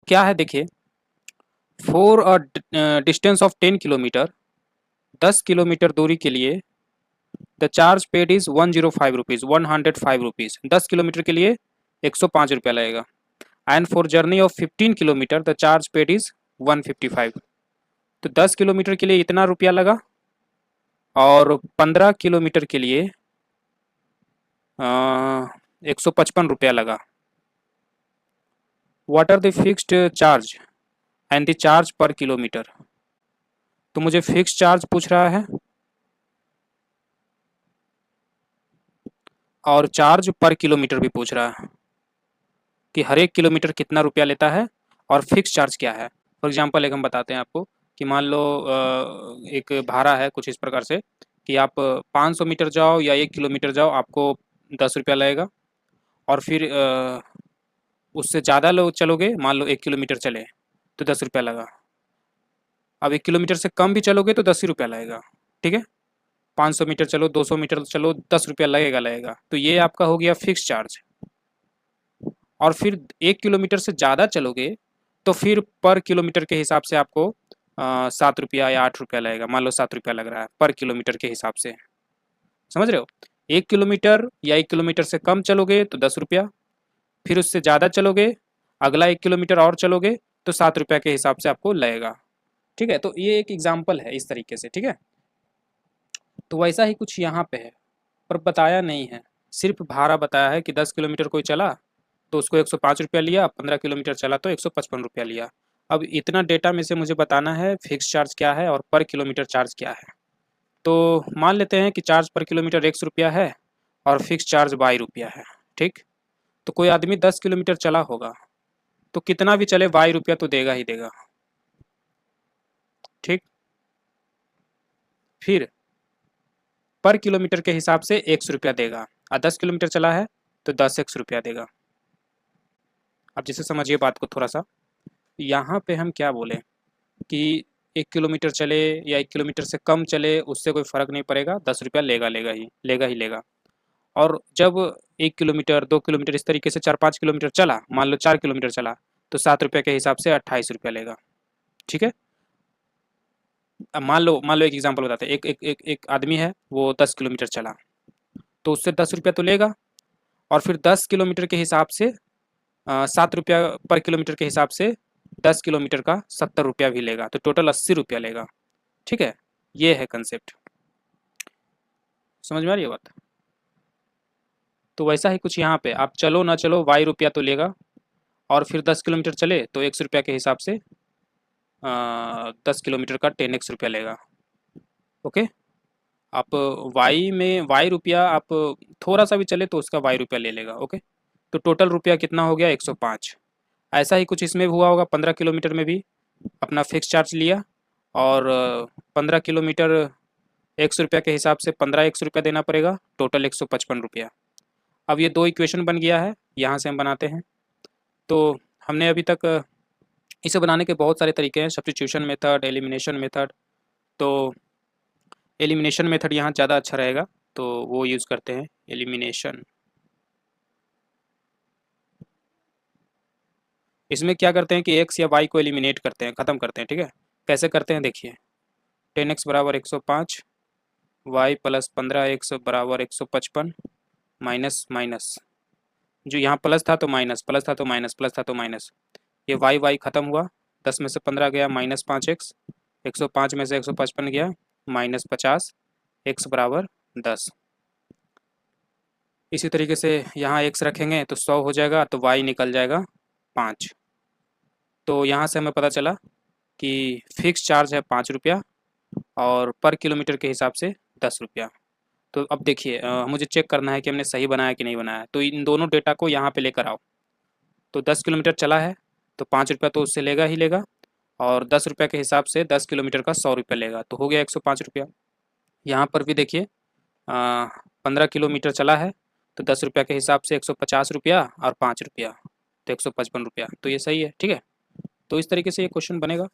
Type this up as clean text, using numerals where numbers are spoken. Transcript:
क्या है देखिए, for a distance of 10 kilometre, 10 kilometre दूरी के लिए the charge paid is 105 rupees, 105 rupees. 10 kilometre के लिए 105 रुपया लगेगा। And for journey of 15 kilometre the charge paid is 155। तो 10 किलोमीटर के लिए इतना रुपया लगा और 15 किलोमीटर के लिए 155 रुपया लगा। What are the fixed charge and the charge per kilometre. तो मुझे फिक्स चार्ज पूछ रहा है और चार्ज पर किलोमीटर भी पूछ रहा है कि हर एक किलोमीटर कितना रुपया लेता है और फिक्स चार्ज क्या है। फॉर एग्जांपल एक हम बताते हैं आपको कि मान लो एक भाड़ा है कुछ इस प्रकार से कि आप 500 मीटर जाओ या 1 किलोमीटर जाओ आपको 10 रुपया लगेगा, और फिर उससे ज़्यादा लोग चलोगे, मान लो 1 किलोमीटर चले तो 10 रुपया लगा। अब 1 किलोमीटर से कम भी चलोगे तो 10 ही रुपया लगेगा। ठीक है, 500 मीटर चलो, 200 मीटर चलो, 10 रुपया लगेगा। तो ये आपका हो गया फिक्स चार्ज। और फिर 1 किलोमीटर से ज़्यादा चलोगे तो फिर पर किलोमीटर के हिसाब से आपको 7 रुपया या 8 रुपया लगेगा। मान लो 7 रुपया लग रहा है पर किलोमीटर के हिसाब से, समझ रहे हो। 1 किलोमीटर या 1 किलोमीटर से कम चलोगे तो 10 रुपया, फिर उससे ज़्यादा चलोगे, अगला 1 किलोमीटर और चलोगे तो 7 रुपया के हिसाब से आपको लगेगा। ठीक है, तो ये एक एग्जाम्पल है इस तरीके से। ठीक है, तो वैसा ही कुछ यहाँ पे है, पर बताया नहीं है, सिर्फ भाड़ा बताया है कि 10 किलोमीटर कोई चला तो उसको 105 रुपया लिया, 15 किलोमीटर चला तो 155 रुपया लिया। अब इतना डेटा में से मुझे बताना है फिक्स चार्ज क्या है और पर किलोमीटर चार्ज क्या है। तो मान लेते हैं कि चार्ज पर किलोमीटर 100 रुपया है और फिक्स चार्ज 22 रुपया है। ठीक, तो कोई आदमी 10 किलोमीटर चला होगा तो कितना भी चले 22 रुपया तो देगा ही देगा। ठीक, फिर पर किलोमीटर के हिसाब से 100 रुपया देगा, और 10 किलोमीटर चला है तो 10 रुपया देगा। अब जैसे समझिए बात को थोड़ा सा, यहाँ पे हम क्या बोले कि 1 किलोमीटर चले या 1 किलोमीटर से कम चले उससे कोई फ़र्क नहीं पड़ेगा, 10 रुपया लेगा ही लेगा। और जब 1 किलोमीटर 2 किलोमीटर इस तरीके से 4-5 किलोमीटर चला, मान लो 4 किलोमीटर चला तो 7 रुपये के हिसाब से 28 रुपया लेगा। ठीक है, अब मान लो एक एग्जांपल बताते हैं। एक आदमी है, वो 10 किलोमीटर चला तो उससे 10 रुपया तो लेगा, और फिर 10 किलोमीटर के हिसाब से 7 रुपया पर किलोमीटर के हिसाब से 10 किलोमीटर का 70 रुपया भी लेगा, तो टोटल 80 रुपया लेगा। ठीक है, ये है कंसेप्ट, समझ में आ रही है बात। तो वैसा ही कुछ यहाँ पे आप चलो ना चलो 22 रुपया तो लेगा, और फिर 10 किलोमीटर चले तो 100 रुपया के हिसाब से 10 किलोमीटर का 10x रुपया लेगा। ओके, आप वाई रुपया आप थोड़ा सा भी चले तो उसका वाई रुपया ले लेगा। ओके, तो टोटल रुपया कितना हो गया 105। ऐसा ही कुछ इसमें हुआ होगा, 15 किलोमीटर में भी अपना फिक्स चार्ज लिया और 15 किलोमीटर 100 रुपया के हिसाब से 15 रुपया देना पड़ेगा, टोटल 155 रुपया। अब ये दो इक्वेशन बन गया है, यहाँ से हम बनाते हैं। तो हमने अभी तक इसे बनाने के बहुत सारे तरीके हैं, सब्स्टिट्यूशन मेथड, एलिमिनेशन मेथड। तो एलिमिनेशन मेथड यहाँ ज़्यादा अच्छा रहेगा, तो वो यूज़ करते हैं एलिमिनेशन। इसमें क्या करते हैं कि एक्स या वाई को एलिमिनेट करते हैं, ख़त्म करते हैं। ठीक है, कैसे करते हैं देखिए, 10x बराबर 105, वाई प्लस 15x बराबर 155, माइनस माइनस, जो यहाँ प्लस था तो माइनस, प्लस था तो माइनस, प्लस था तो माइनस, ये वाई वाई ख़त्म हुआ, 10 में से 15 गया माइनस 5x, 105 में से 155 गया माइनस 50, x बराबर 10। इसी तरीके से यहाँ x रखेंगे तो 100 हो जाएगा, तो y निकल जाएगा 5। तो यहाँ से हमें पता चला कि फिक्स चार्ज है 5 रुपया और पर किलोमीटर के हिसाब से 10 रुपया। तो अब देखिए मुझे चेक करना है कि हमने सही बनाया कि नहीं बनाया, तो इन दोनों डेटा को यहाँ पे लेकर आओ। तो 10 किलोमीटर चला है तो 5 रुपया तो उससे लेगा ही लेगा, और 10 रुपया के हिसाब से 10 किलोमीटर का 100 रुपया लेगा, तो हो गया 105 रुपया। यहाँ पर भी देखिए 15 किलोमीटर चला है तो 10 रुपया के हिसाब से 150 रुपया और 5 रुपया, तो 155 रुपया, तो ये सही है। ठीक है, तो इस तरीके से ये क्वेश्चन बनेगा।